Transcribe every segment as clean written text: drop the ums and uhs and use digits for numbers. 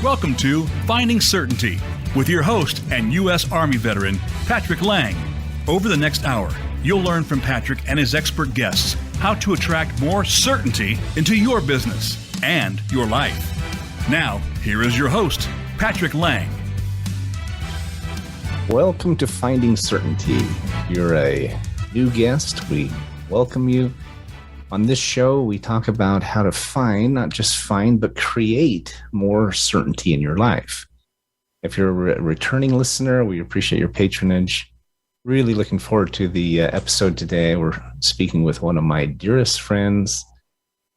Welcome to Finding Certainty with your host and U.S. Army veteran, Patrick Laing. Over the next hour, you'll learn from Patrick and his expert guests how to attract more certainty into your business and your life. Now, here is your host, Patrick Laing. Welcome to Finding Certainty. If you're a new guest, we welcome you. On this show, we talk about how to find, not just find, but create more certainty in your life. If you're a returning listener, we appreciate your patronage. Really looking forward to the episode today. We're speaking with one of my dearest friends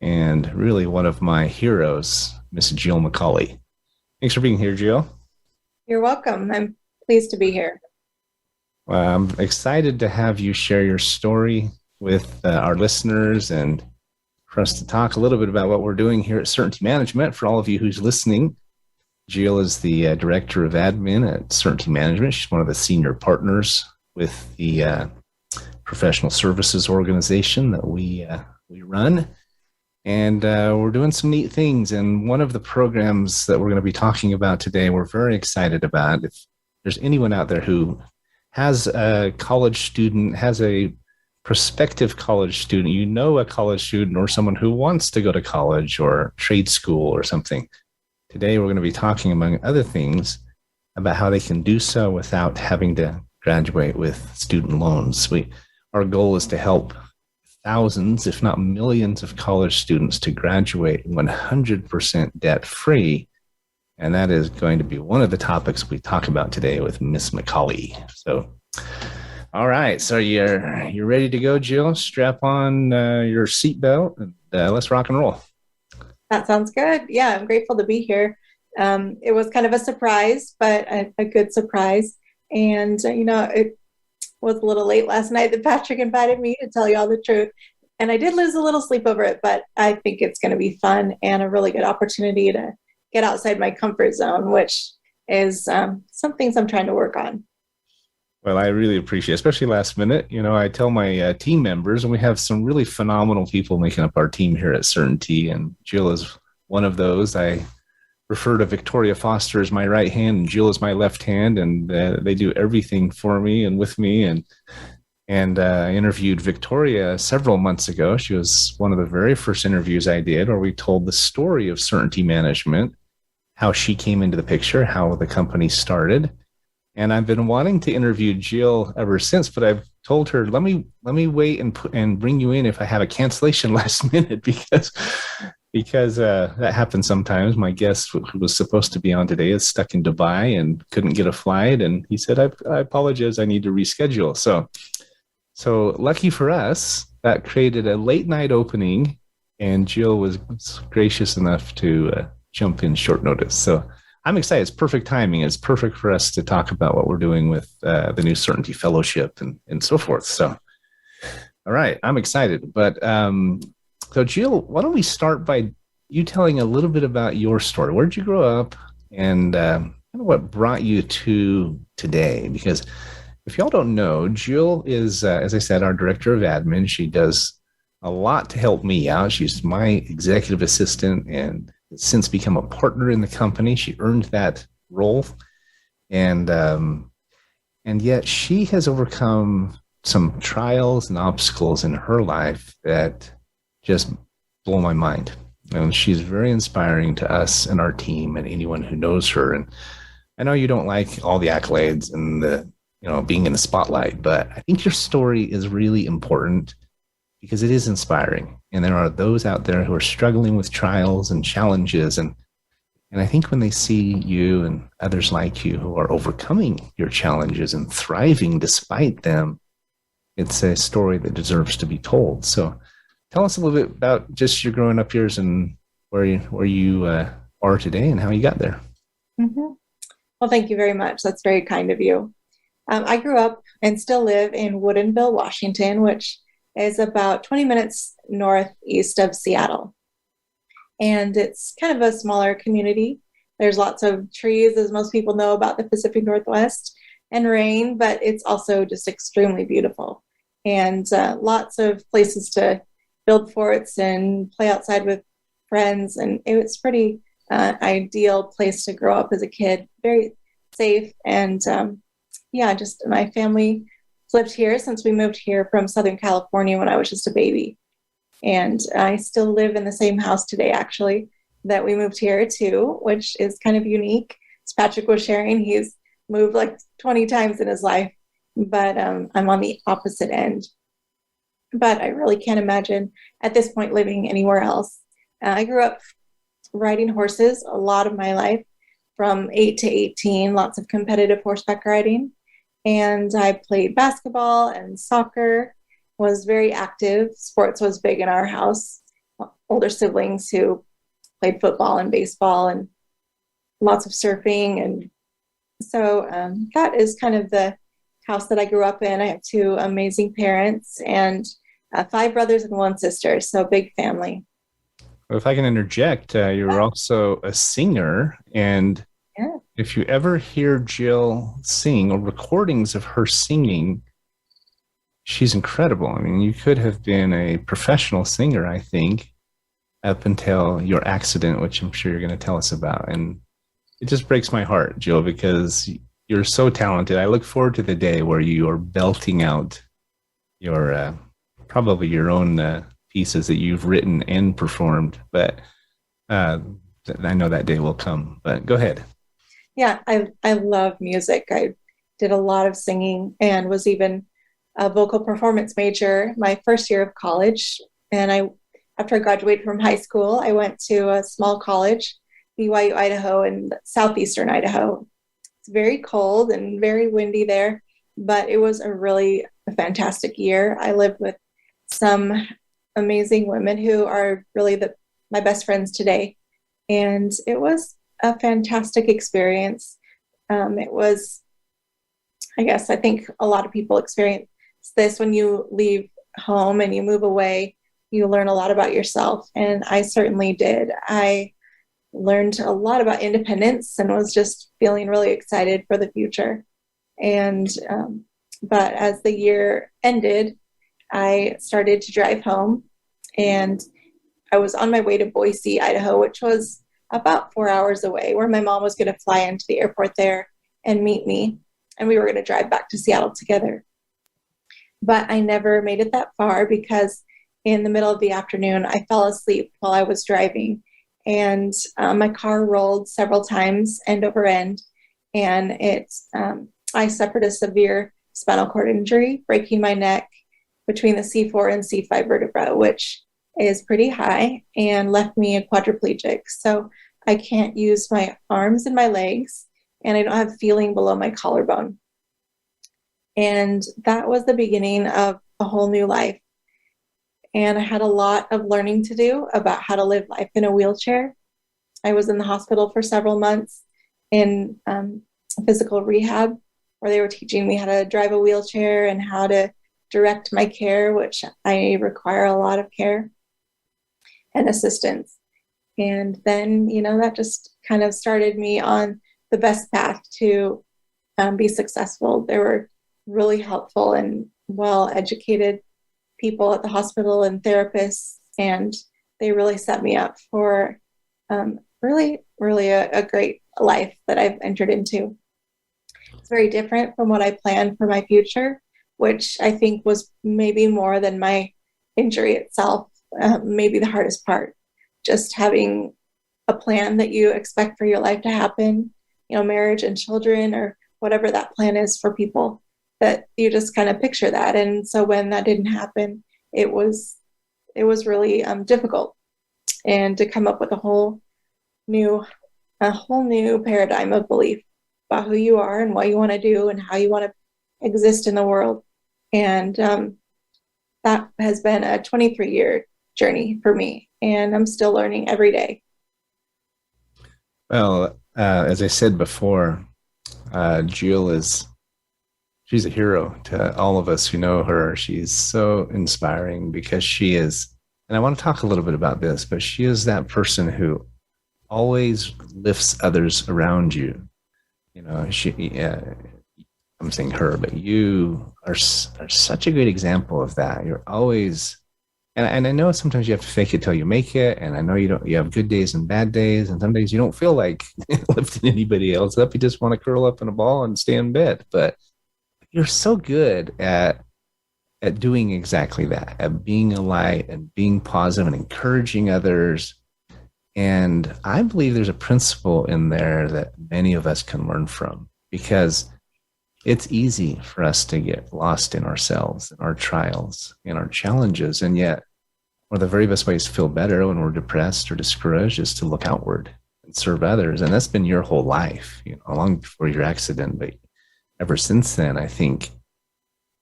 and really one of my heroes, Miss Jill McAuley. Thanks for being here, Jill. You're welcome. I'm pleased to be here. Well, I'm excited to have you share your story with our listeners and for us to talk a little bit about what we're doing here at Certainty Management. For all of you who's listening, Jill is the Director of Admin at Certainty Management. She's one of the senior partners with the professional services organization that we run. And we're doing some neat things. And one of the programs that we're going to be talking about today, we're very excited about. If there's anyone out there who has a college student, has a prospective college student, you know, a college student or someone who wants to go to college or trade school or something. Today, we're going to be talking, among other things, about how they can do so without having to graduate with student loans. Our goal is to help thousands, if not millions, of college students to graduate 100% debt-free. And that is going to be one of the topics we talk about today with Miss McAuley. So, all right. So you're ready to go, Jill? Strap on your seatbelt and let's rock and roll. That sounds good. Yeah, I'm grateful to be here. It was kind of a surprise, but a good surprise. And, it was a little late last night that Patrick invited me to tell you all the truth. And I did lose a little sleep over it, but I think it's going to be fun and a really good opportunity to get outside my comfort zone, which is some things I'm trying to work on. Well, I really appreciate it, especially last minute. I tell my team members, and we have some really phenomenal people making up our team here at Certainty, and Jill is one of those. I refer to Victoria Foster as my right hand, and Jill is my left hand, and they do everything for me and with me. And I interviewed Victoria several months ago. She was one of the very first interviews I did, where we told the story of Certainty Management, how she came into the picture, how the company started. And I've been wanting to interview Jill ever since, but I've told her, let me wait and bring you in if I have a cancellation last minute, because that happens sometimes. My guest who was supposed to be on today is stuck in Dubai and couldn't get a flight. And he said, I apologize, I need to reschedule. So lucky for us, that created a late night opening, and Jill was gracious enough to jump in short notice. So I'm excited. It's perfect timing. It's perfect for us to talk about what we're doing with the new Certainty Fellowship and so forth. So, all right, I'm excited. But so Jill, why don't we start by you telling a little bit about your story? Where did you grow up, and kind of what brought you to today? Because if y'all don't know, Jill is, as I said, our Director of Admin. She does a lot to help me out. She's my executive assistant and since become a partner in the company. She earned that role. And yet she has overcome some trials and obstacles in her life that just blow my mind. And she's very inspiring to us and our team and anyone who knows her. And I know you don't like all the accolades and the, being in the spotlight, but I think your story is really important because it is inspiring. And there are those out there who are struggling with trials and challenges. And I think when they see you and others like you who are overcoming your challenges and thriving despite them, it's a story that deserves to be told. So tell us a little bit about just your growing up years and where you are today and how you got there. Mm-hmm. Well, thank you very much. That's very kind of you. I grew up and still live in Woodinville, Washington, which is about 20 minutes northeast of Seattle. And it's kind of a smaller community. There's lots of trees, as most people know about the Pacific Northwest, and rain, but it's also just extremely beautiful. And lots of places to build forts and play outside with friends. And it was pretty ideal place to grow up as a kid. Very safe. And just my family lived here since we moved here from Southern California when I was just a baby. And I still live in the same house today, actually, that we moved here to, which is kind of unique. As Patrick was sharing, he's moved like 20 times in his life, but I'm on the opposite end. But I really can't imagine at this point living anywhere else. I grew up riding horses a lot of my life, from 8 to 18, lots of competitive horseback riding. And I played basketball and soccer, was very active. Sports was big in our house. Older siblings who played football and baseball and lots of surfing. And so that is kind of the house that I grew up in. I have 2 amazing parents and 5 brothers and 1 sister, so big family. Well, if I can interject, you're also a singer, and if you ever hear Jill sing or recordings of her singing, she's incredible. I mean, you could have been a professional singer, I think, up until your accident, which I'm sure you're going to tell us about. And it just breaks my heart, Jill, because you're so talented. I look forward to the day where you are belting out your probably your own pieces that you've written and performed. But I know that day will come. But go ahead. Yeah, I love music. I did a lot of singing and was even a vocal performance major my first year of college. And after I graduated from high school, I went to a small college, BYU, Idaho, in southeastern Idaho. It's very cold and very windy there, but it was a fantastic year. I lived with some amazing women who are really my best friends today. And it was a fantastic experience. It was, I think a lot of people experience this when you leave home and you move away. You learn a lot about yourself, and I certainly did. I learned a lot about independence and was just feeling really excited for the future. And but as the year ended, I started to drive home, and I was on my way to Boise, Idaho, which was about 4 hours away, where my mom was going to fly into the airport there and meet me, and we were going to drive back to Seattle together. But I never made it that far because in the middle of the afternoon, I fell asleep while I was driving, and my car rolled several times end over end, and I suffered a severe spinal cord injury, breaking my neck between the C4 and C5 vertebra, which is pretty high, and left me a quadriplegic. So I can't use my arms and my legs, and I don't have feeling below my collarbone. And that was the beginning of a whole new life. And I had a lot of learning to do about how to live life in a wheelchair. I was in the hospital for several months in physical rehab, where they were teaching me how to drive a wheelchair and how to direct my care, which I require a lot of care and assistance. And then, that just kind of started me on the best path to be successful. There were really helpful and well-educated people at the hospital and therapists, and they really set me up for really a great life that I've entered into. It's very different from what I planned for my future, which I think was maybe more than my injury itself, maybe the hardest part. Just having a plan that you expect for your life to happen, marriage and children, or whatever that plan is for people, that you just kind of picture that. And so when that didn't happen, it was really difficult, and to come up with a whole new paradigm of belief about who you are and what you want to do and how you want to exist in the world. And that has been a 23-year journey for me, and I'm still learning every day. Well, as I said before, Jill she's a hero to all of us who know her. She's so inspiring because she is, and I want to talk a little bit about this, but she is that person who always lifts others around you. I'm saying her, but you are such a great example of that. You're always And I know sometimes you have to fake it till you make it. And I know you have good days and bad days. And some days you don't feel like lifting anybody else up. You just want to curl up in a ball and stay in bed. But you're so good at doing exactly that, at being a light and being positive and encouraging others. And I believe there's a principle in there that many of us can learn from, because it's easy for us to get lost in ourselves, in our trials, in our challenges. And yet, one of the very best ways to feel better when we're depressed or discouraged is to look outward and serve others. And that's been your whole life, long before your accident, but ever since then, I think.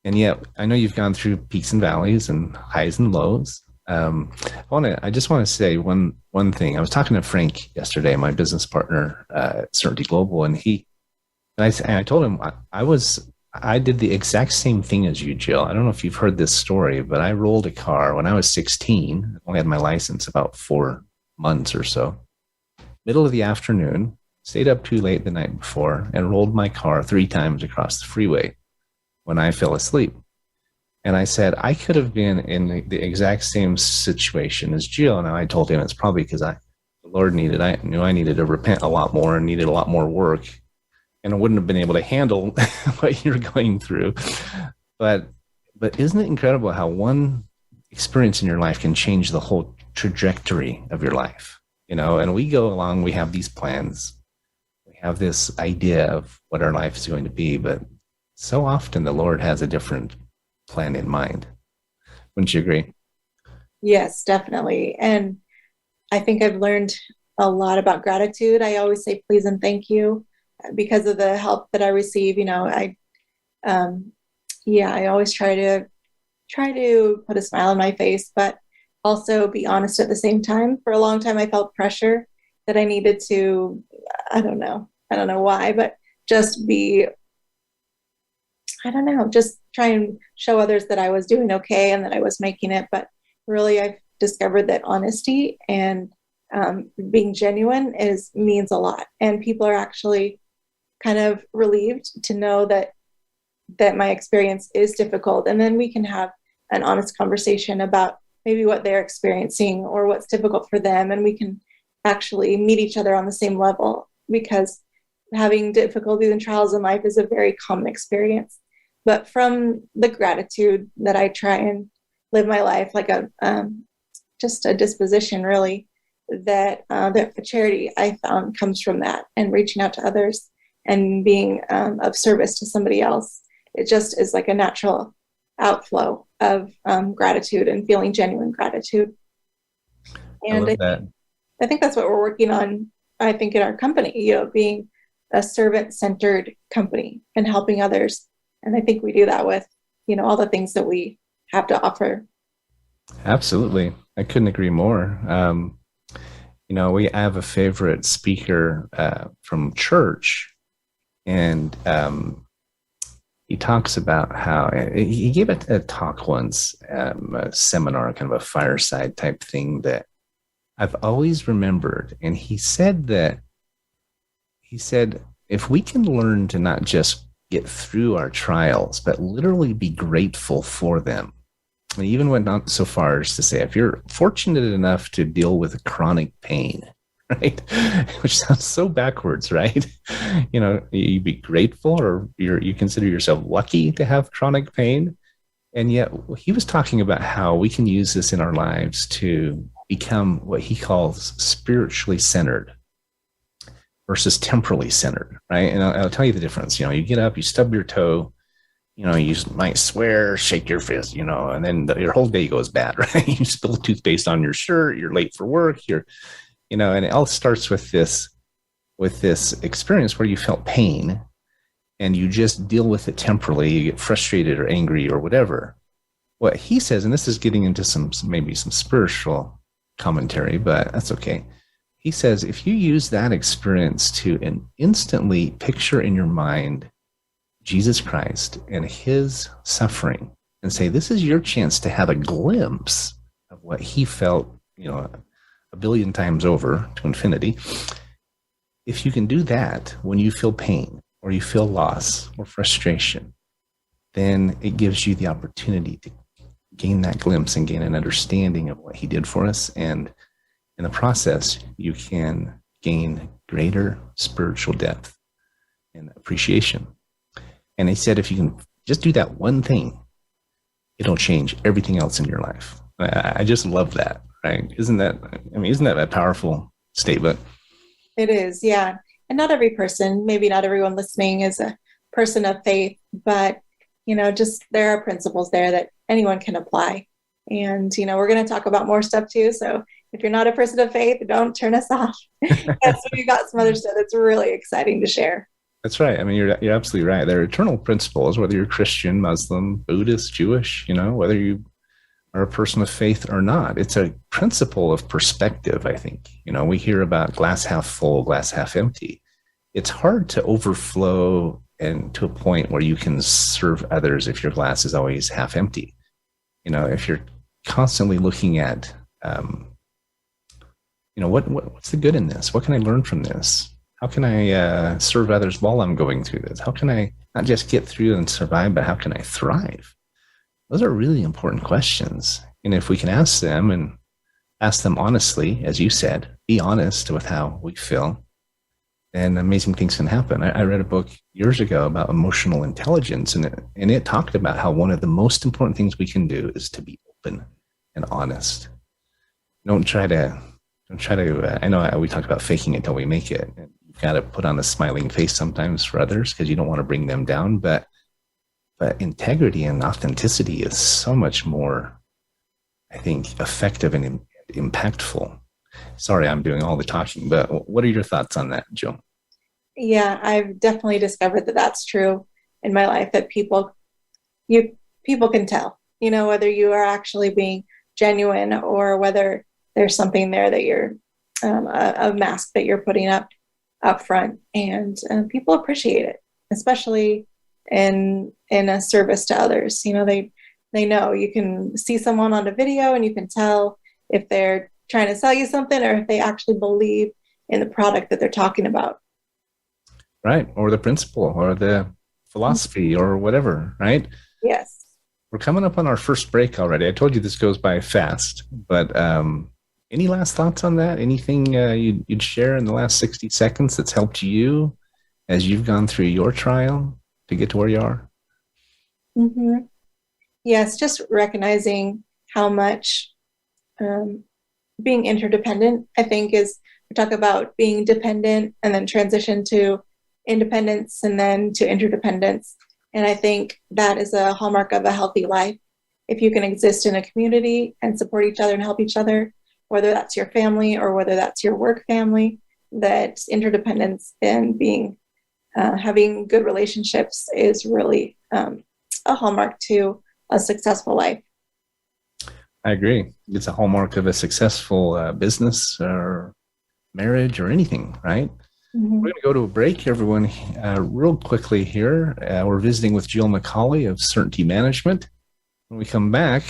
And yet, I know you've gone through peaks and valleys and highs and lows. I just want to say one thing. I was talking to Frank yesterday, my business partner at Certainty Global, and I told him I did the exact same thing as you, Jill. I don't know if you've heard this story, but I rolled a car when I was 16. I only had my license about 4 months or so. Middle of the afternoon, stayed up too late the night before, and rolled my car 3 times across the freeway when I fell asleep. And I said, I could have been in the exact same situation as Jill. And I told him it's probably because the Lord knew I needed to repent a lot more and needed a lot more work. And I wouldn't have been able to handle what you're going through. But isn't it incredible how one experience in your life can change the whole trajectory of your life? And we go along, we have these plans. We have this idea of what our life is going to be. But so often the Lord has a different plan in mind. Wouldn't you agree? Yes, definitely. And I think I've learned a lot about gratitude. I always say please and thank you because of the help that I receive. I always try to put a smile on my face, but also be honest at the same time. For a long time, I felt pressure that I needed to, I don't know why, but just just try and show others that I was doing okay and that I was making it. But really, I've discovered that honesty and being genuine means a lot. And people are actually kind of relieved to know that my experience is difficult. And then we can have an honest conversation about maybe what they're experiencing or what's difficult for them. And we can actually meet each other on the same level, because having difficulties and trials in life is a very common experience. But from the gratitude that I try and live my life like just a disposition, really, that the charity I found comes from that, and reaching out to others and being of service to somebody else. It just is like a natural outflow of gratitude and feeling genuine gratitude. And I think that's what we're working on, I think, in our company, being a servant-centered company and helping others. And I think we do that with, all the things that we have to offer. Absolutely. I couldn't agree more. We have a favorite speaker from church, and he talks about how he gave a talk once, a seminar, kind of a fireside type thing that I've always remembered. And he said, if we can learn to not just get through our trials, but literally be grateful for them. And he even went on so far as to say, if you're fortunate enough to deal with chronic pain, right? Which sounds so backwards, right? You be grateful, or you consider yourself lucky to have chronic pain. And yet he was talking about how we can use this in our lives to become what he calls spiritually centered versus temporally centered, right? And I'll tell you the difference. You get up, you stub your toe, you might swear, shake your fist, and then your whole day goes bad, right? You spill toothpaste on your shirt, you're late for work, and it all starts with this experience where you felt pain and you just deal with it temporarily. You get frustrated or angry or whatever. What he says, and this is getting into maybe some spiritual commentary, but that's okay. He says, if you use that experience to instantly picture in your mind Jesus Christ and his suffering, and say, this is your chance to have a glimpse of what he felt, a billion times over to infinity. If you can do that when you feel pain or you feel loss or frustration, then it gives you the opportunity to gain that glimpse and gain an understanding of what he did for us. And in the process, you can gain greater spiritual depth and appreciation. And he said, if you can just do that one thing, it'll change everything else in your life. I just love that, right? Isn't that a powerful statement? It is, yeah. And not every person, maybe not everyone listening is a person of faith, but, just there are principles there that anyone can apply. And, we're going to talk about more stuff too. So if you're not a person of faith, don't turn us off. That's we've got some other stuff that's really exciting to share. That's right. I mean, you're absolutely right. There are eternal principles, whether you're Christian, Muslim, Buddhist, Jewish, whether you are a person of faith or not. It's a principle of perspective, I think. We hear about glass half full, glass half empty. It's hard to overflow and to a point where you can serve others if your glass is always half empty. If you're constantly looking at, what's the good in this? What can I learn from this? How can I serve others while I'm going through this? How can I not just get through and survive, but how can I thrive? Those are really important questions. And if we can ask them and ask them honestly, as you said, be honest with how we feel, then amazing things can happen. I read a book years ago about emotional intelligence, and it talked about how one of the most important things we can do is to be open and honest. Don't try to, I know we talk about faking it till we make it. And you've got to put on a smiling face sometimes for others because you don't want to bring them down. But integrity and authenticity is so much more, I think, effective and impactful. Sorry, I'm doing all the talking, but what are your thoughts on that, Jill? Yeah, I've definitely discovered that that's true in my life, that people can tell, whether you are actually being genuine or whether there's something there that you're a mask that you're putting up front, and people appreciate it, especially in a service to others. They know. You can see someone on a video and you can tell if they're trying to sell you something or if they actually believe in the product that they're talking about. Right. Or the principle or the philosophy or whatever, right? Yes. We're coming up on our first break already. I told you this goes by fast, but any last thoughts on that? Anything you'd share in the last 60 seconds that's helped you as you've gone through your trial to get to where you are? Mm-hmm. Yes, just recognizing how much being interdependent, I think, is, we talk about being dependent and then transition to independence and then to interdependence. And I think that is a hallmark of a healthy life. If you can exist in a community and support each other and help each other, whether that's your family or whether that's your work family, that interdependence and being having good relationships is really a hallmark to a successful life. I agree. It's a hallmark of a successful business or marriage or anything, right? Mm-hmm. We're going to go to a break, everyone, real quickly here. We're visiting with Jill McAuley of Certainty Management. When we come back,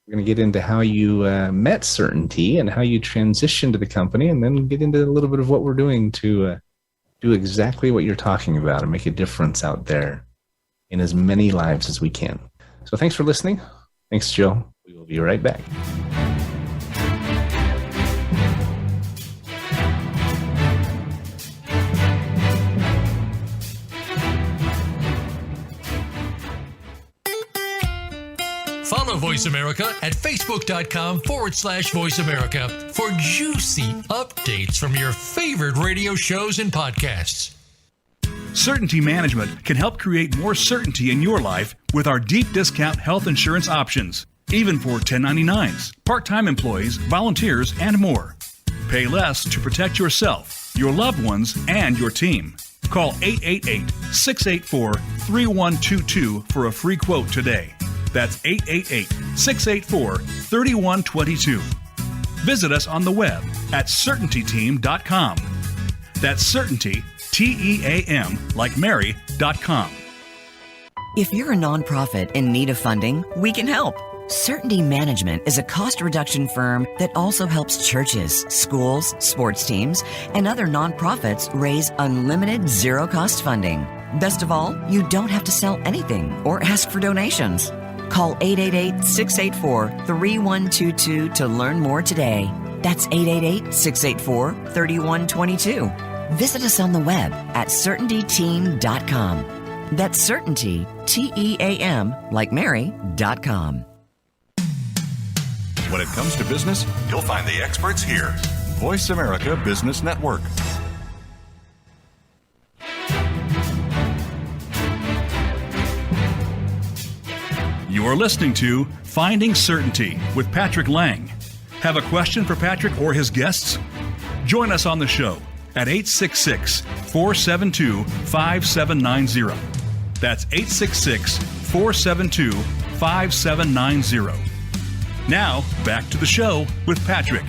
we're going to get into how you met Certainty and how you transitioned to the company, and then get into a little bit of what we're doing to do exactly what you're talking about and make a difference out there in as many lives as we can. So thanks for listening. Thanks, Jill. We will be right back. Follow Voice America at Facebook.com/Voice America for juicy updates from your favorite radio shows and podcasts. Certainty Management can help create more certainty in your life with our deep discount health insurance options, even for 1099s, part-time employees, volunteers, and more. Pay less to protect yourself, your loved ones, and your team. Call 888-684-3122 for a free quote today. That's 888-684-3122. Visit us on the web at CertaintyTeam.com. That's Certainty, TEAM, like Mary.com. If you're a nonprofit in need of funding, we can help. Certainty Management is a cost reduction firm that also helps churches, schools, sports teams, and other nonprofits raise unlimited zero-cost funding. Best of all, you don't have to sell anything or ask for donations. Call 888-684-3122 to learn more today. That's 888-684-3122. Visit us on the web at CertaintyTeam.com. That's Certainty, Team, like Mary.com. When it comes to business, you'll find the experts here. Voice America Business Network. You are listening to Finding Certainty with Patrick Laing. Have a question for Patrick or his guests? Join us on the show at 866-472-5790. That's 866-472-5790. Now, back to the show with Patrick.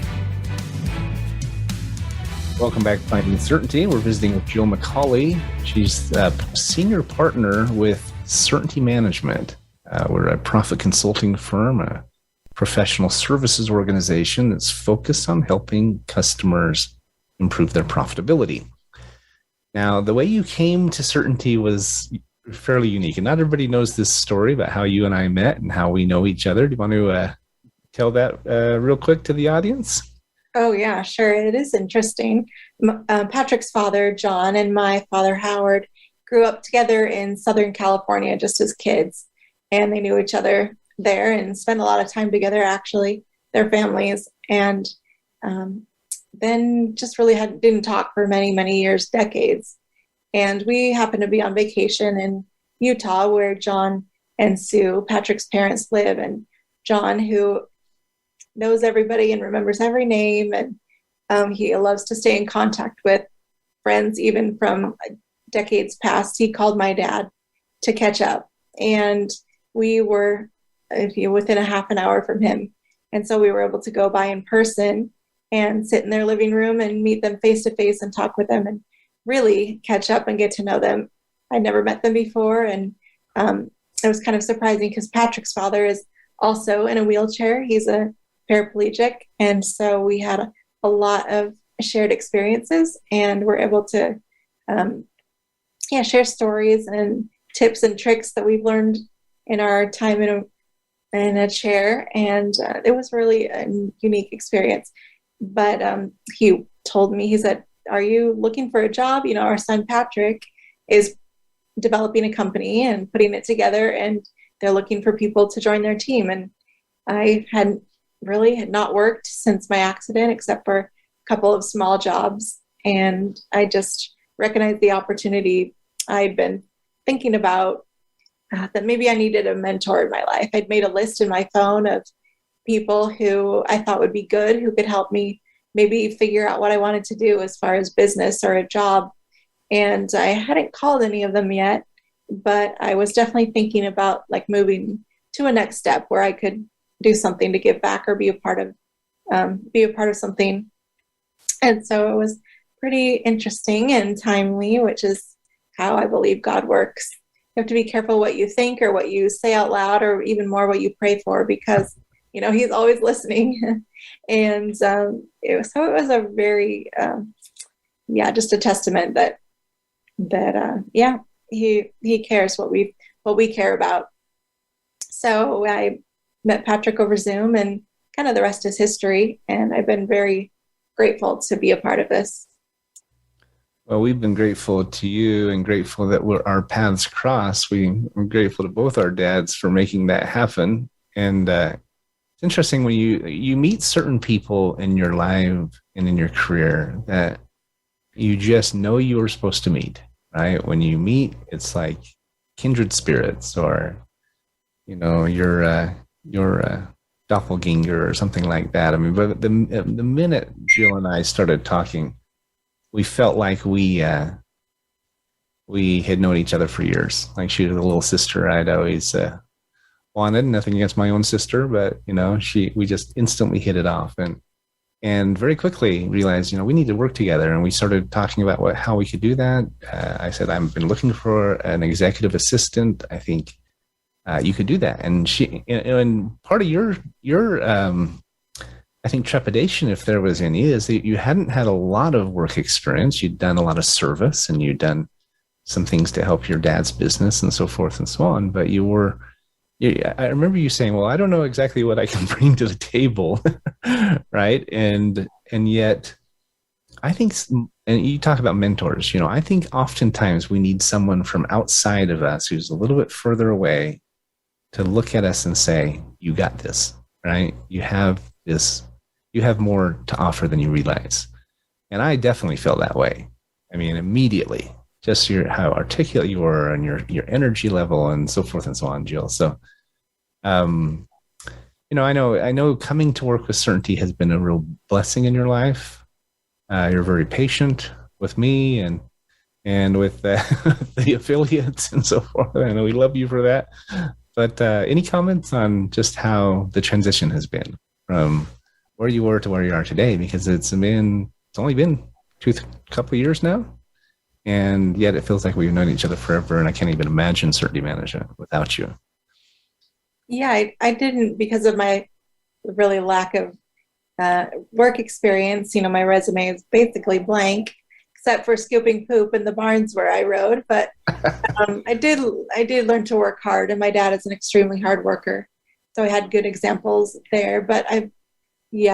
Welcome back to Finding Certainty. We're visiting with Jill McAuley. She's a senior partner with Certainty Management. We're a profit consulting firm, a professional services organization that's focused on helping customers improve their profitability. Now, the way you came to Certainty was fairly unique, and not everybody knows this story about how you and I met and how we know each other. Do you want to tell that real quick to the audience? Oh, yeah, sure. It is interesting. Patrick's father, John, and my father, Howard, grew up together in Southern California just as kids. And they knew each other there and spent a lot of time together, actually, their families. And then just really didn't talk for many, many years, decades. And we happened to be on vacation in Utah, where John and Sue, Patrick's parents, live. And John, who knows everybody and remembers every name, and he loves to stay in contact with friends, even from decades past. He called my dad to catch up. And we were within a half an hour from him. And so we were able to go by in person and sit in their living room and meet them face to face and talk with them and really catch up and get to know them. I'd never met them before. And it was kind of surprising because Patrick's father is also in a wheelchair. He's a paraplegic. And so we had a lot of shared experiences, and we're able to share stories and tips and tricks that we've learned in our time in a chair. And it was really a unique experience. But he told me, he said, "Are you looking for a job? You know, our son Patrick is developing a company and putting it together, and they're looking for people to join their team." And I had not worked since my accident, except for a couple of small jobs. And I just recognized the opportunity. I'd been thinking about that maybe I needed a mentor in my life. I'd made a list in my phone of people who I thought would be good, who could help me maybe figure out what I wanted to do as far as business or a job. And I hadn't called any of them yet, but I was definitely thinking about like moving to a next step where I could do something to give back or be a part of something. And so it was pretty interesting and timely, which is how I believe God works. You have to be careful what you think or what you say out loud, or even more what you pray for, because, you know, he's always listening. And it was a very, just a testament that he cares what we care about. So I met Patrick over Zoom, and kind of the rest is history. And I've been very grateful to be a part of this. Well, we've been grateful to you and grateful that our paths cross. We're grateful to both our dads for making that happen. And it's interesting when you meet certain people in your life and in your career that you just know you were supposed to meet, right? When you meet, it's like kindred spirits, or, you know, your doppelganger or something like that. I mean, but the minute Jill and I started talking, we felt like we had known each other for years. Like, she was a little sister I'd always wanted. Nothing against my own sister, but, you know, we just instantly hit it off, and very quickly realized, you know, we need to work together. And we started talking about how we could do that. I said, I've been looking for an executive assistant. I think you could do that. And and part of your I think trepidation, if there was any, is that you hadn't had a lot of work experience. You'd done a lot of service, and you'd done some things to help your dad's business and so forth and so on. But you were Yeah, I remember you saying, well, I don't know exactly what I can bring to the table. Right. And yet I think, and you talk about mentors, I think oftentimes we need someone from outside of us who's a little bit further away to look at us and say, you got this, right? You have this, you have more to offer than you realize. And I definitely felt that way. I mean, immediately, just how articulate you were and your energy level and so forth and so on, Jill. So, I know coming to work with Certainty has been a real blessing in your life. You're very patient with me and with the affiliates and so forth. I know we love you for that. But any comments on just how the transition has been from where you were to where you are today? Because it's only been couple of years now, and yet it feels like we've known each other forever. And I can't even imagine Certainty Management without you. Yeah, I didn't, because of my really lack of work experience. My resume is basically blank, except for scooping poop in the barns where I rode. But I did learn to work hard, and my dad is an extremely hard worker, so I had good examples there. But I've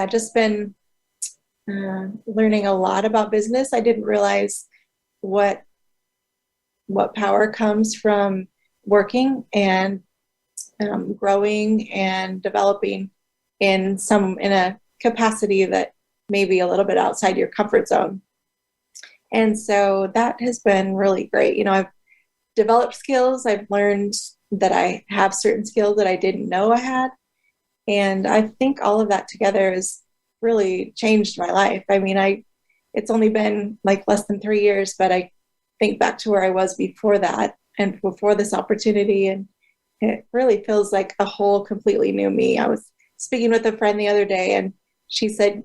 just been learning a lot about business. I didn't realize what power comes from working and growing and developing in a capacity that may be a little bit outside your comfort zone. And so that has been really great. I've developed skills. I've learned that I have certain skills that I didn't know I had. And I think all of that together has really changed my life. I mean, it's only been like less than 3 years, but I think back to where I was before that and before this opportunity. And it really feels like a whole completely new me. I was speaking with a friend the other day, and she said,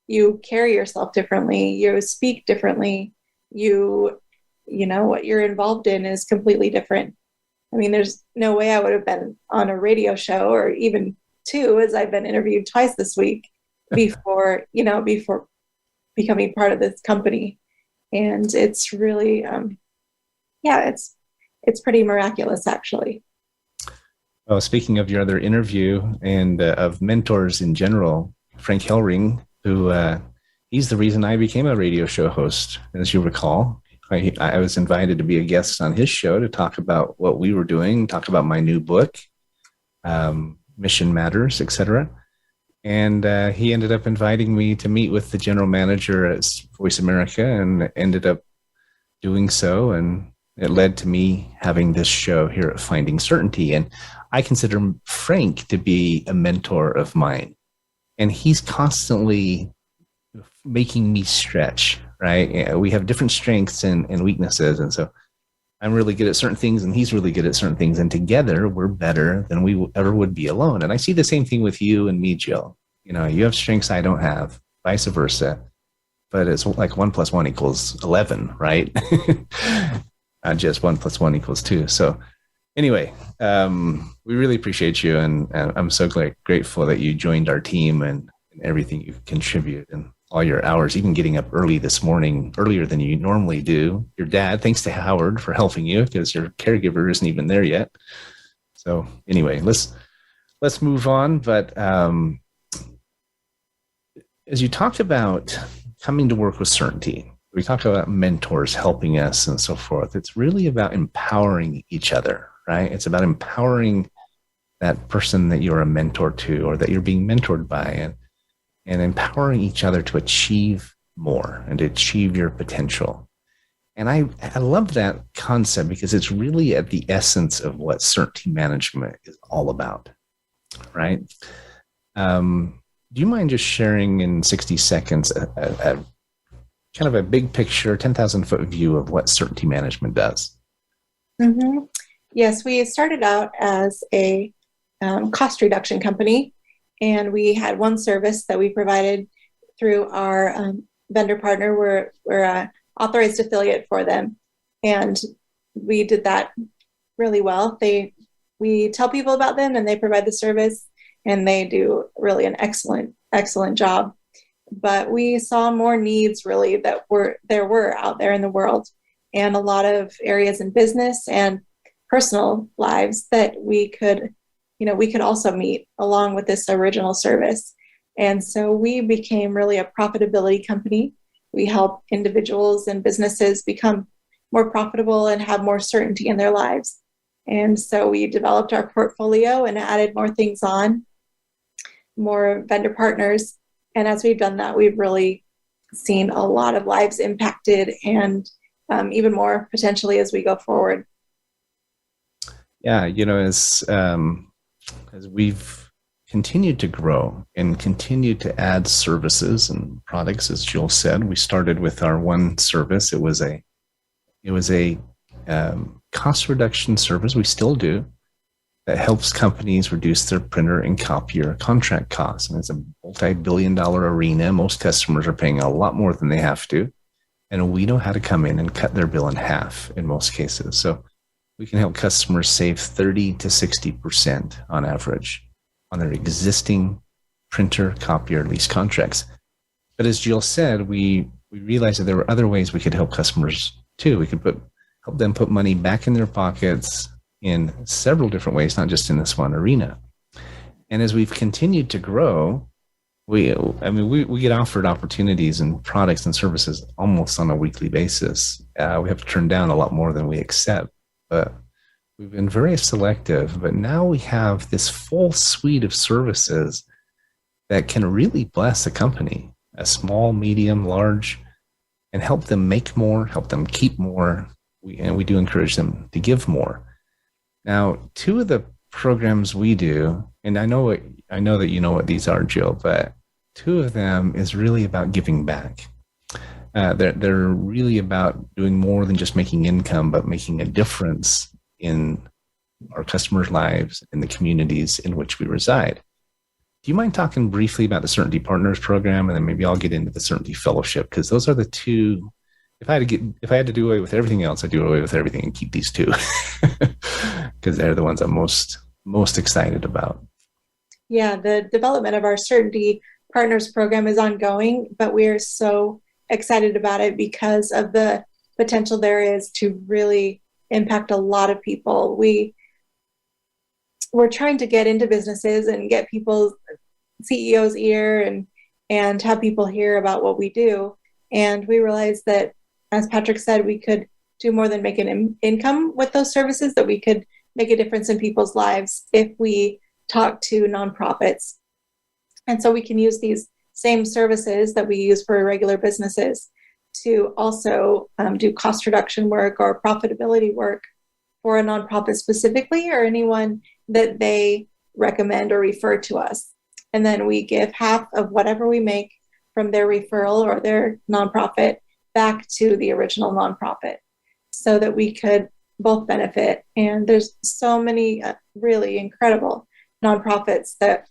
you carry yourself differently, you speak differently, what you're involved in is completely different. I mean, there's no way I would have been on a radio show, or even two, as I've been interviewed twice this week, before becoming part of this company. And it's really, it's pretty miraculous, actually. Well, speaking of your other interview and of mentors in general, Frank Hellring, who he's the reason I became a radio show host, as you recall. I was invited to be a guest on his show to talk about what we were doing, talk about my new book, Mission Matters, etc. And he ended up inviting me to meet with the general manager at Voice America, and ended up doing so. And it led to me having this show here at Finding Certainty. And I consider Frank to be a mentor of mine. And he's constantly making me stretch, right? We have different strengths and weaknesses. And so I'm really good at certain things, and he's really good at certain things. And together we're better than we ever would be alone. And I see the same thing with you and me, Jill. You have strengths I don't have, vice versa. But it's like 1 + 1 = 11, right? Not just 1 + 1 = 2. So anyway, we really appreciate you. And I'm so grateful that you joined our team and everything you contribute, and all your hours, even getting up early this morning, earlier than you normally do. Your dad, thanks to Howard for helping you, because your caregiver isn't even there yet. So anyway, let's move on. But as you talked about coming to work with Certainty, we talk about mentors helping us and so forth. It's really about empowering each other, right? It's about empowering that person that you're a mentor to, or that you're being mentored by, and empowering each other to achieve more and to achieve your potential. And I love that concept, because it's really at the essence of what Certainty Management is all about, right? Do you mind just sharing in 60 seconds a kind of a big picture, 10,000-foot view of what Certainty Management does? Mm-hmm. Yes, we started out as a cost reduction company, and we had one service that we provided through our vendor partner. We're an authorized affiliate for them, and we did that really well. We tell people about them, and they provide the service, and they do really an excellent job. But we saw more needs really that were out there in the world, and a lot of areas in business and personal lives that we could we could also meet along with this original service. And so we became really a profitability company. We help individuals and businesses become more profitable and have more certainty in their lives. And so we developed our portfolio and added more things on, more vendor partners. And as we've done that, we've really seen a lot of lives impacted, and even more potentially as we go forward. Yeah, as we've continued to grow and continued to add services and products, as Jill said, we started with our one service. It was a cost reduction service. We still do, that helps companies reduce their printer and copier contract costs. And it's a multi-billion-dollar arena. Most customers are paying a lot more than they have to. And we know how to come in and cut their bill in half in most cases. So we can help customers save 30 to 60% on average on their existing printer, copier, lease contracts. But as Jill said, we realized that there were other ways we could help customers too. We could help them put money back in their pockets in several different ways, not just in this one arena. And as we've continued to grow, we get offered opportunities and products and services almost on a weekly basis. We have to turn down a lot more than we accept, but we've been very selective. But now we have this full suite of services that can really bless a company, a small, medium, large, and help them make more, help them keep more. We do encourage them to give more. Now, two of the programs we do, and I know that you know what these are, Jill, but two of them is really about giving back. They're really about doing more than just making income, but making a difference in our customers' lives and the communities in which we reside. Do you mind talking briefly about the Certainty Partners program, and then maybe I'll get into the Certainty Fellowship, because those are the two. If I had to do away with everything else, I'd do away with everything and keep these two, because they're the ones I'm most excited about. Yeah, the development of our Certainty Partners program is ongoing, but we are so excited about it because of the potential there is to really impact a lot of people. We're trying to get into businesses and get people's CEO's ear and have people hear about what we do. And we realized that, as Patrick said, we could do more than make an income with those services, that we could make a difference in people's lives if we talk to nonprofits. And so we can use these same services that we use for regular businesses to also do cost reduction work or profitability work for a nonprofit specifically, or anyone that they recommend or refer to us. And then we give half of whatever we make from their referral or their nonprofit back to the original nonprofit, so that we could both benefit. And there's so many really incredible nonprofits that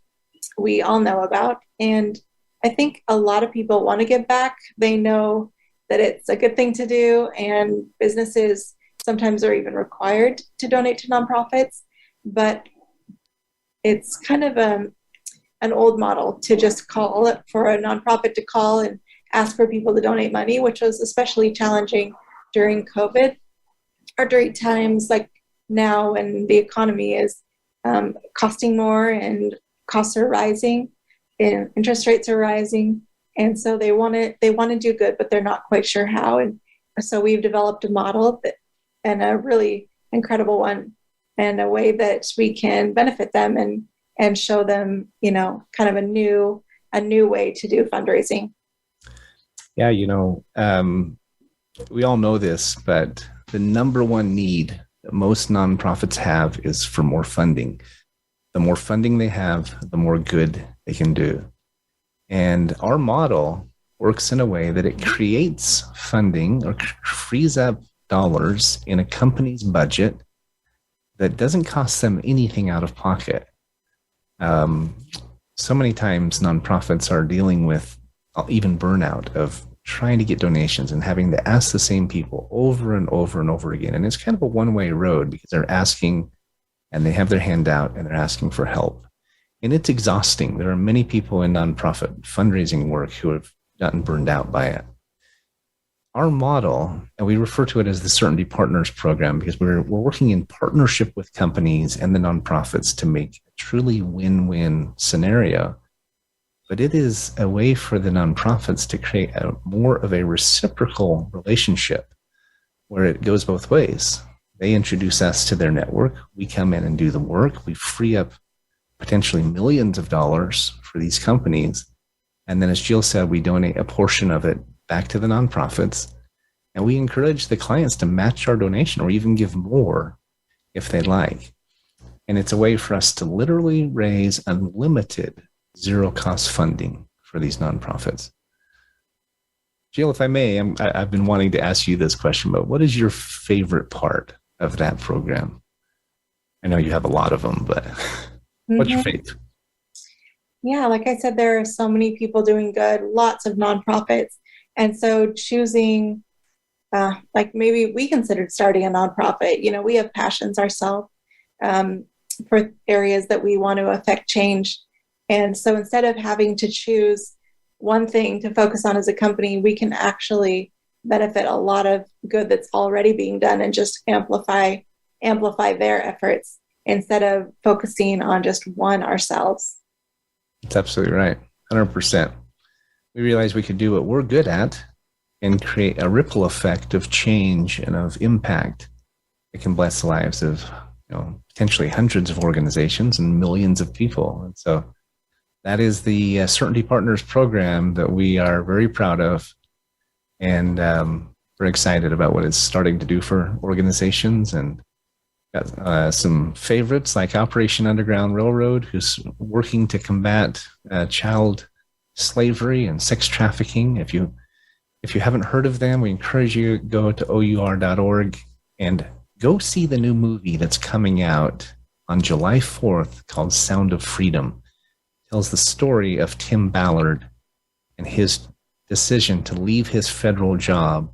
we all know about. And I think a lot of people want to give back. They know that it's a good thing to do, and businesses sometimes are even required to donate to nonprofits. But it's kind of an old model to just call it for a nonprofit to call and ask for people to donate money, which was especially challenging during COVID, or during times like now when the economy is costing more and costs are rising and interest rates are rising. And so they want to do good, but they're not quite sure how. And so we've developed a model and a really incredible one, and a way that we can benefit them and show them, kind of a new way to do fundraising. Yeah, we all know this, but the number one need that most nonprofits have is for more funding. The more funding they have, the more good they can do. And our model works in a way that it creates funding or frees up dollars in a company's budget that doesn't cost them anything out of pocket. So many times nonprofits are dealing with even burnout of trying to get donations and having to ask the same people over and over and over again. And it's kind of a one-way road, because they're asking and they have their hand out and they're asking for help. And it's exhausting. There are many people in nonprofit fundraising work who have gotten burned out by it. our model, and we refer to it as the Certainty Partners Program, because we're working in partnership with companies and the nonprofits to make a truly win-win scenario. But it is a way for the nonprofits to create more of a reciprocal relationship where it goes both ways. They introduce us to their network. We come in and do the work. We free up potentially millions of dollars for these companies. And then, as Jill said, we donate a portion of it back to the nonprofits. And we encourage the clients to match our donation or even give more if they like. And it's a way for us to literally raise unlimited zero-cost funding for these nonprofits. Jill, if I may, I've been wanting to ask you this question, but what is your favorite part of that program? I know you have a lot of them, but what's your favorite? Yeah, like I said, there are so many people doing good, lots of nonprofits. And so choosing, like maybe we considered starting a nonprofit. You know, we have passions ourselves for areas that we want to affect change. And so instead of having to choose one thing to focus on as a company, we can actually benefit a lot of good that's already being done and just amplify their efforts instead of focusing on just one ourselves. That's absolutely right. 100%. We realized we could do what we're good at and create a ripple effect of change and of impact that can bless the lives of, potentially hundreds of organizations and millions of people. And so that is the Certainty Partners program that we are very proud of, and we're excited about what it's starting to do for organizations. And got some favorites like Operation Underground Railroad, who's working to combat child slavery and sex trafficking. If you haven't heard of them, we encourage you to go to our.org and go see the new movie that's coming out on July 4th called Sound of Freedom. It tells the story of Tim Ballard and his decision to leave his federal job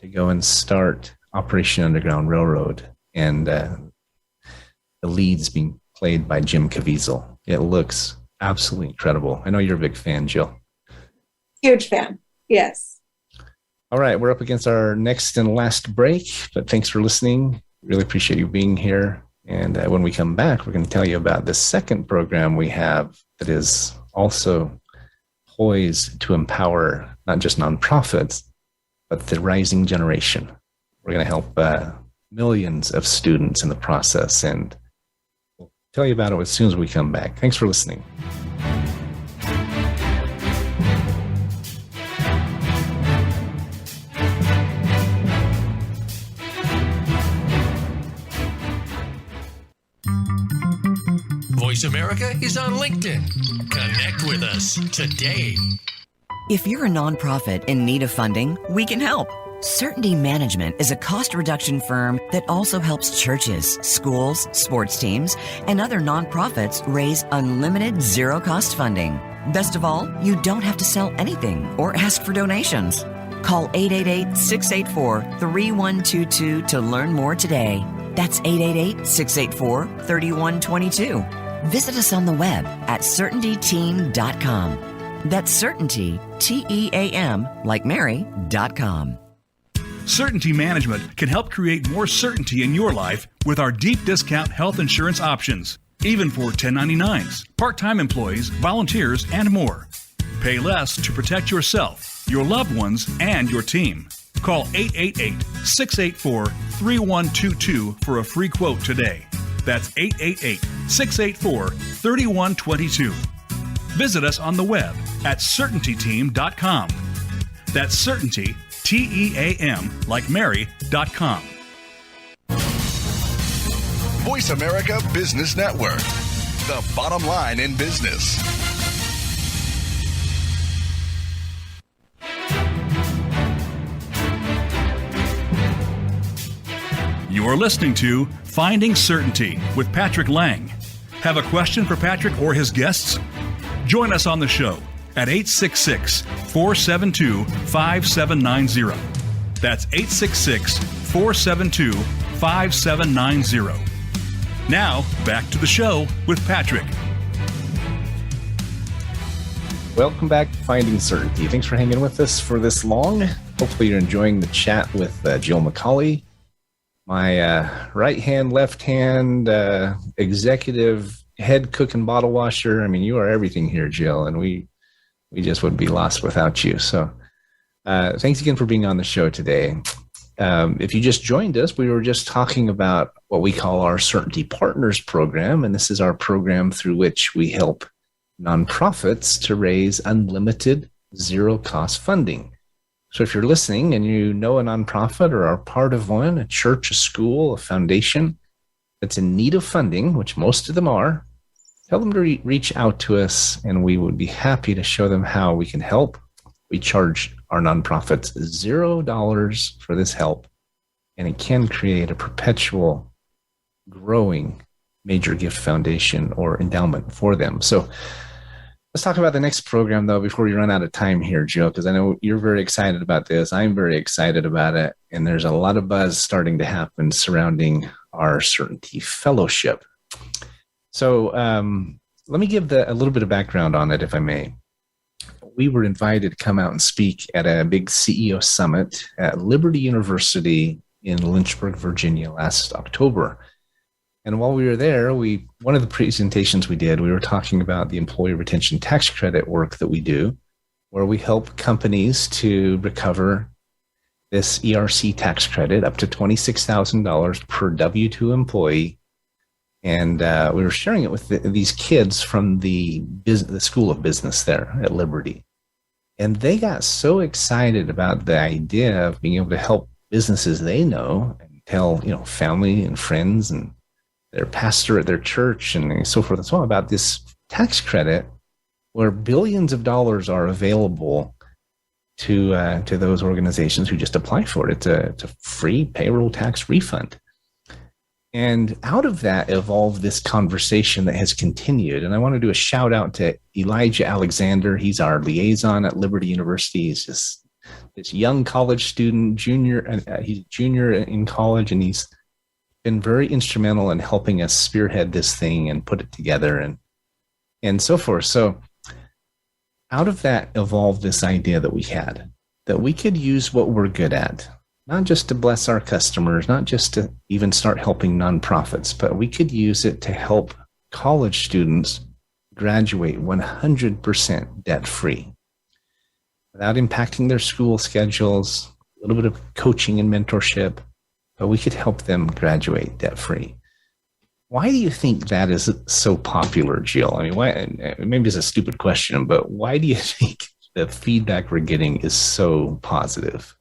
to go and start Operation Underground Railroad. And the lead's being played by Jim Caviezel. It looks absolutely incredible. I know you're a big fan, Jill. Huge fan, yes. All right, we're up against our next and last break, but thanks for listening. Really appreciate you being here. And when we come back, we're going to tell you about the second program we have that is also poised to empower not just nonprofits, but the rising generation. We're going to help millions of students in the process, and we'll tell you about it as soon as we come back. Thanks for listening. Voice America is on LinkedIn. Connect with us today. If you're a nonprofit in need of funding, we can help. Certainty Management is a cost reduction firm that also helps churches, schools, sports teams, and other nonprofits raise unlimited zero-cost funding. Best of all, you don't have to sell anything or ask for donations. Call 888-684-3122 to learn more today. That's 888-684-3122. Visit us on the web at CertaintyTeam.com. That's Certainty, T-E-A-M, like Mary.com. Certainty Management can help create more certainty in your life with our deep discount health insurance options, even for 1099s, part-time employees, volunteers, and more. Pay less to protect yourself, your loved ones, and your team. Call 888-684-3122 for a free quote today. That's 888-684-3122. Visit us on the web at CertaintyTeam.com. That's Certainty, T-E-A-M, like Mary.com. Voice America Business Network, the bottom line in business. You're listening to Finding Certainty with Patrick Laing. Have a question for Patrick or his guests? Join us on the show at 866-472-5790. That's 866-472-5790. Now, back to the show with Patrick. Welcome back to Finding Certainty. Thanks for hanging with us for this long. Hopefully you're enjoying the chat with Jill McAuley, my right hand, left hand, executive, head cook and bottle washer. I mean, you are everything here, Jill, and we just would be lost without you. So thanks again for being on the show today. If you just joined us, we were just talking about what we call our Certainty Partners program, and this is our program through which we help nonprofits to raise unlimited zero-cost funding. So if you're listening and you know a nonprofit or are part of one, a church, a school, a foundation that's in need of funding, which most of them are, tell them to reach out to us, and we would be happy to show them how we can help. We charge our nonprofits $0 for this help, and it can create a perpetual, growing major gift foundation or endowment for them. So let's talk about the next program, though, before we run out of time here, Jill, because I know you're very excited about this. I'm very excited about it. And there's a lot of buzz starting to happen surrounding our Certainty Fellowship. So let me give a little bit of background on it, if I may. We were invited to come out and speak at a big CEO summit at Liberty University in Lynchburg, Virginia last October. And while we were there, one of the presentations we did, we were talking about the employee retention tax credit work that we do, where we help companies to recover this ERC tax credit up to $26,000 per W-2 employee. And we were sharing it with these kids from the School of Business there at Liberty. And they got so excited about the idea of being able to help businesses they know and tell, family and friends and their pastor at their church and so forth and so on about this tax credit where billions of dollars are available to those organizations who just apply for it. It's a free payroll tax refund. And out of that evolved this conversation that has continued. And I want to do a shout out to Elijah Alexander. He's our liaison at Liberty University. He's just this young college student, he's a junior in college, and he's been very instrumental in helping us spearhead this thing and put it together and so forth. So out of that evolved this idea that we had, that we could use what we're good at, not just to bless our customers, not just to even start helping nonprofits, but we could use it to help college students graduate 100% debt-free without impacting their school schedules, a little bit of coaching and mentorship, but we could help them graduate debt-free. Why do you think that is so popular, Jill? I mean, why? Maybe it's a stupid question, but why do you think the feedback we're getting is so positive?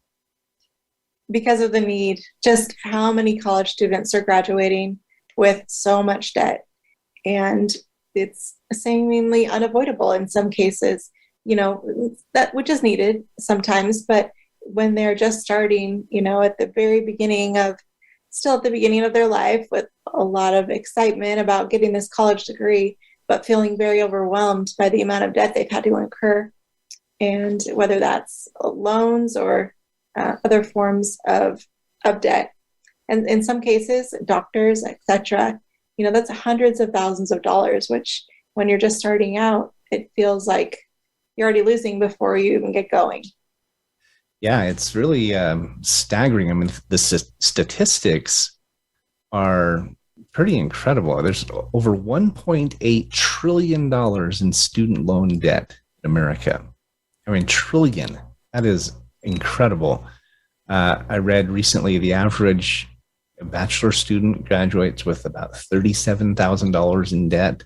Because of the need. Just how many college students are graduating with so much debt, and it's seemingly unavoidable in some cases. That which is needed sometimes, but when they're just starting, at the very beginning of their life with a lot of excitement about getting this college degree, but feeling very overwhelmed by the amount of debt they've had to incur. And whether that's loans or other forms of debt. And in some cases, doctors, etc., that's hundreds of thousands of dollars, which when you're just starting out, it feels like you're already losing before you even get going. Yeah, it's really staggering. I mean, the statistics are pretty incredible. There's over $1.8 trillion in student loan debt in America. I mean, trillion. That is incredible. I read recently the average bachelor student graduates with about $37,000 in debt.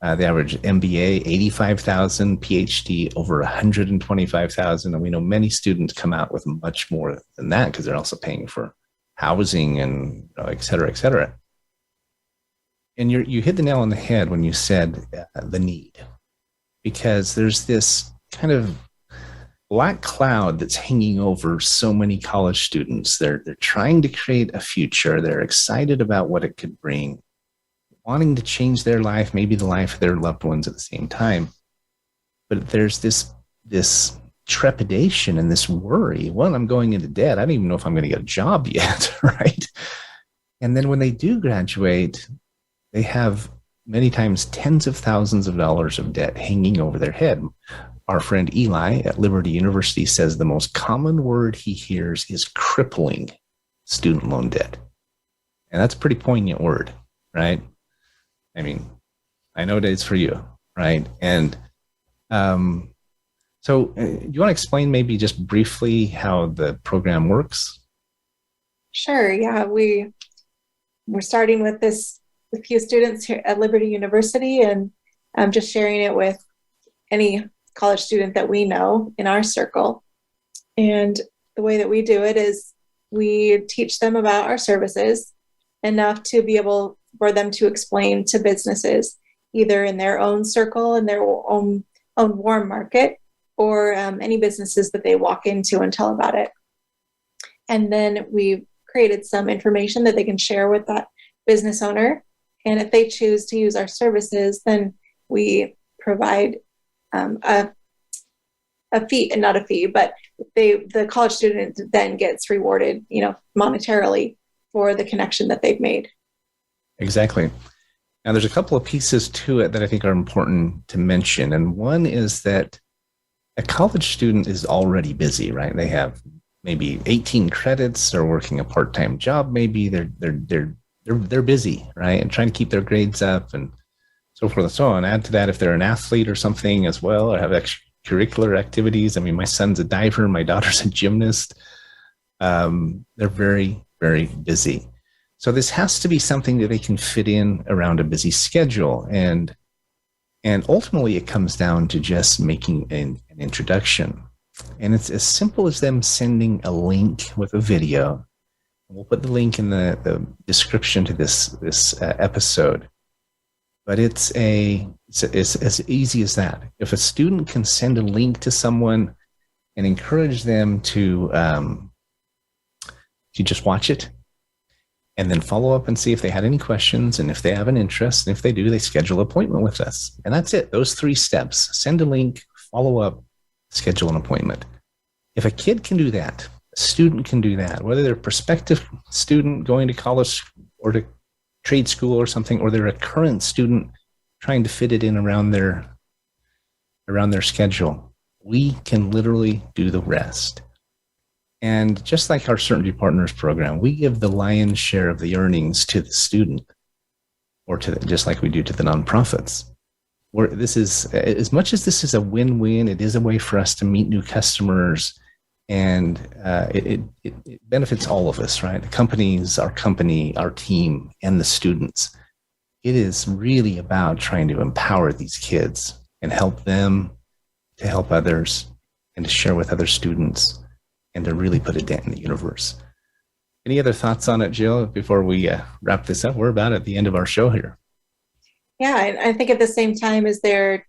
The average MBA, $85,000, PhD, over $125,000. And we know many students come out with much more than that because they're also paying for housing and et cetera, et cetera. And you hit the nail on the head when you said the need, because there's this kind of black cloud that's hanging over so many college students. They're trying to create a future. They're excited about what it could bring, wanting to change their life, maybe the life of their loved ones at the same time. But there's this trepidation and this worry. Well, I'm going into debt. I don't even know if I'm going to get a job yet, right? And then when they do graduate, they have many times tens of thousands of dollars of debt hanging over their head. Our friend Eli at Liberty University says the most common word he hears is crippling student loan debt. And that's a pretty poignant word, right? I mean, I know it is for you, right? And so do you want to explain maybe just briefly how the program works? Sure. Yeah, we're starting with a few students here at Liberty University, and I'm just sharing it with any college student that we know in our circle. And the way that we do it is we teach them about our services enough to be able for them to explain to businesses, either in their own circle, in their own warm market, or any businesses that they walk into and tell about it. And then we created some information that they can share with that business owner. And if they choose to use our services, then we provide a fee, and not a fee, but the college student then gets rewarded, monetarily for the connection that they've made. Exactly. Now, there's a couple of pieces to it that I think are important to mention. And one is that a college student is already busy, right? They have maybe 18 credits, they're working a part-time job, maybe they're busy, right? And trying to keep their grades up and so forth and so on. Add to that if they're an athlete or something as well, or have extracurricular activities. I mean, my son's a diver, my daughter's a gymnast. They're very, very busy. So this has to be something that they can fit in around a busy schedule. And ultimately it comes down to just making an introduction. And it's as simple as them sending a link with a video. We'll put the link in the description to this episode. But it's as easy as that. If a student can send a link to someone and encourage them to just watch it and then follow up and see if they had any questions and if they have an interest. And if they do, they schedule an appointment with us. And that's it. Those 3 steps: send a link, follow up, schedule an appointment. If a kid can do that, a student can do that, whether they're a prospective student going to college or to trade school or something, or they're a current student trying to fit it in around their schedule, we can literally do the rest. And just like our Certainty Partners program, we give the lion's share of the earnings to the student, or just like we do to the nonprofits. Where this is, as much as this is a win-win, it is a way for us to meet new customers, and it benefits all of us, right? The companies, our company, our team, and the students. It is really about trying to empower these kids and help them to help others and to share with other students and to really put a dent in the universe. Any other thoughts on it, Jill, before we wrap this up? We're about at the end of our show here. Yeah, I think at the same time as they're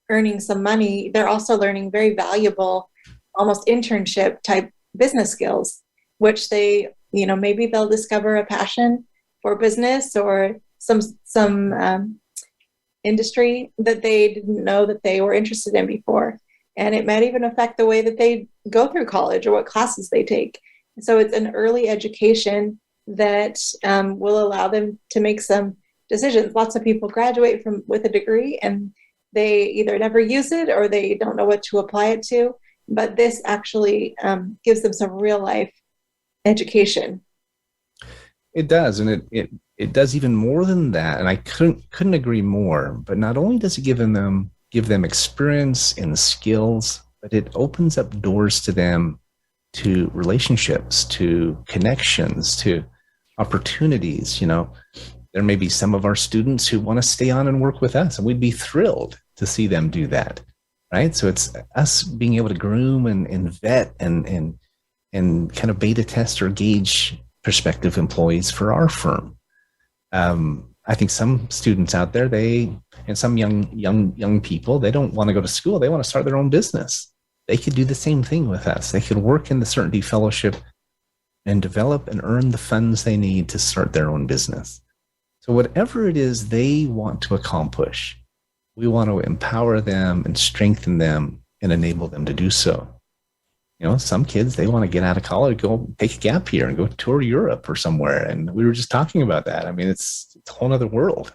earning some money, they're also learning very valuable, almost internship type business skills, which they, maybe they'll discover a passion for business or some industry that they didn't know that they were interested in before. And it might even affect the way that they go through college or what classes they take. So it's an early education that will allow them to make some decisions. Lots of people graduate with a degree and they either never use it or they don't know what to apply it to. But this actually gives them some real life education. It does, and it does even more than that. And I couldn't agree more. But not only does it give them experience and skills, but it opens up doors to them to relationships, to connections, to opportunities. There may be some of our students who want to stay on and work with us, and we'd be thrilled to see them do that, right? So it's us being able to groom and vet and kind of beta test or gauge prospective employees for our firm. I think some students out there, and some young people, they don't want to go to school. They want to start their own business. They could do the same thing with us. They could work in the Certainty Fellowship and develop and earn the funds they need to start their own business. So whatever it is they want to accomplish, we want to empower them and strengthen them and enable them to do so. Some kids, they want to get out of college, go take a gap year and go tour Europe or somewhere. And we were just talking about that. I mean, it's a whole other world.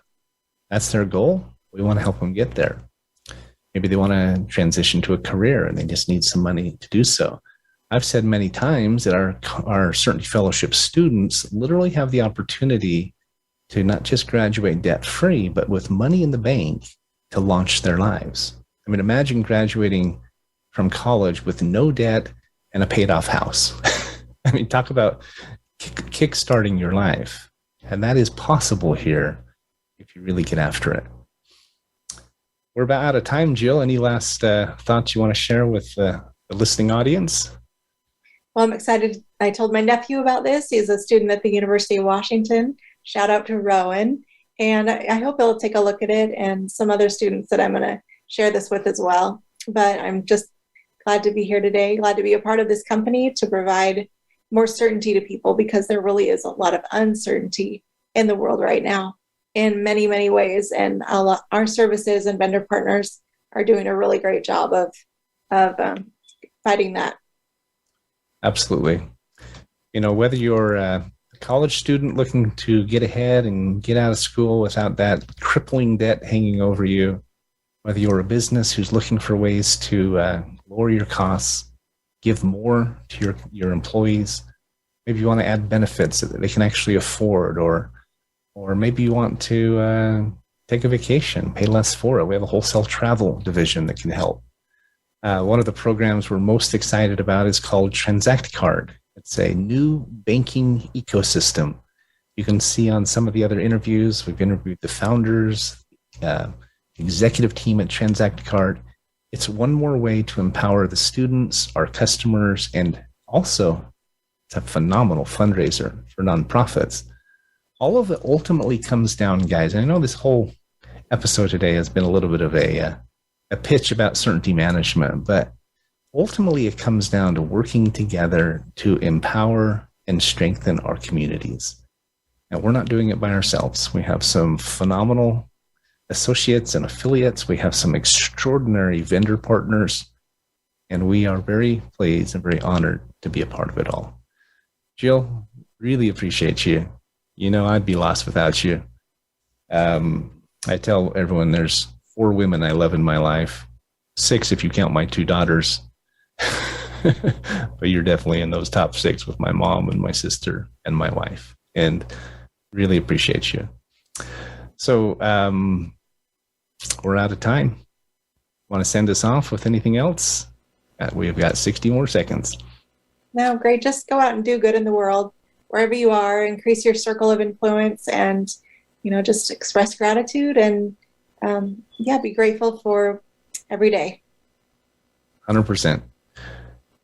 That's their goal. We want to help them get there. Maybe they want to transition to a career and they just need some money to do so. I've said many times that our Certainty Fellowship students literally have the opportunity to not just graduate debt-free, but with money in the bank to launch their lives. I mean, imagine graduating from college with no debt and a paid-off house. I mean, talk about kickstarting your life. And that is possible here if you really get after it. We're about out of time, Jill. Any last thoughts you want to share with the listening audience? Well, I'm excited. I told my nephew about this. He's a student at the University of Washington. Shout out to Rowan. And I hope he'll take a look at it, and some other students that I'm going to share this with as well. But I'm just glad to be here today, glad to be a part of this company to provide more certainty to people, because there really is a lot of uncertainty in the world right now in many, many ways. And our services and vendor partners are doing a really great job of fighting that. Absolutely. You know, whether you're a college student looking to get ahead and get out of school without that crippling debt hanging over you, whether you're a business who's looking for ways to lower your costs, give more to your employees, maybe you want to add benefits that they can actually afford, or maybe you want to take a vacation, pay less for it. We have a wholesale travel division that can help. One of the programs we're most excited about is called Transact Card. It's a new banking ecosystem. You can see on some of the other interviews, we've interviewed the founders, executive team at Transact Card. It's one more way to empower the students, our customers, and also it's a phenomenal fundraiser for nonprofits. All of it ultimately comes down, guys. I know this whole episode today has been a little bit of a pitch about certainty management, but ultimately it comes down to working together to empower and strengthen our communities. And we're not doing it by ourselves. We have some phenomenal associates and affiliates. We have some extraordinary vendor partners, and we are very pleased and very honored to be a part of it all. Jill, really appreciate you. You know, I'd be lost without you. I tell everyone there's 4 women I love in my life, 6 if you count my 2 daughters. But you're definitely in those top 6 with my mom and my sister and my wife, and really appreciate you. So we're out of time. Want to send us off with anything else? We've got 60 more seconds. No, great. Just go out and do good in the world, wherever you are. Increase your circle of influence, and just express gratitude, and be grateful for every day. 100%.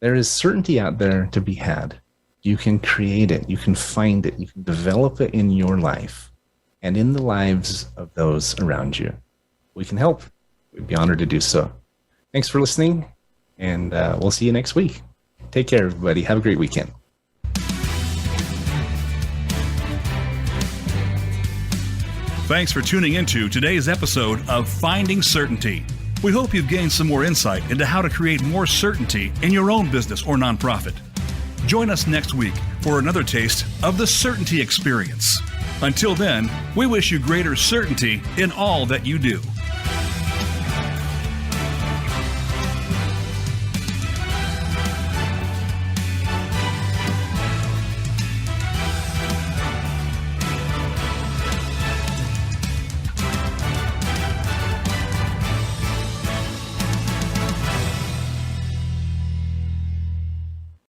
There is certainty out there to be had. You can create it. You can find it. You can develop it in your life and in the lives of those around you. We can help. We'd be honored to do so. Thanks for listening, and we'll see you next week. Take care, everybody. Have a great weekend. Thanks for tuning into today's episode of Finding Certainty. We hope you've gained some more insight into how to create more certainty in your own business or nonprofit. Join us next week for another taste of the Certainty Experience. Until then, we wish you greater certainty in all that you do.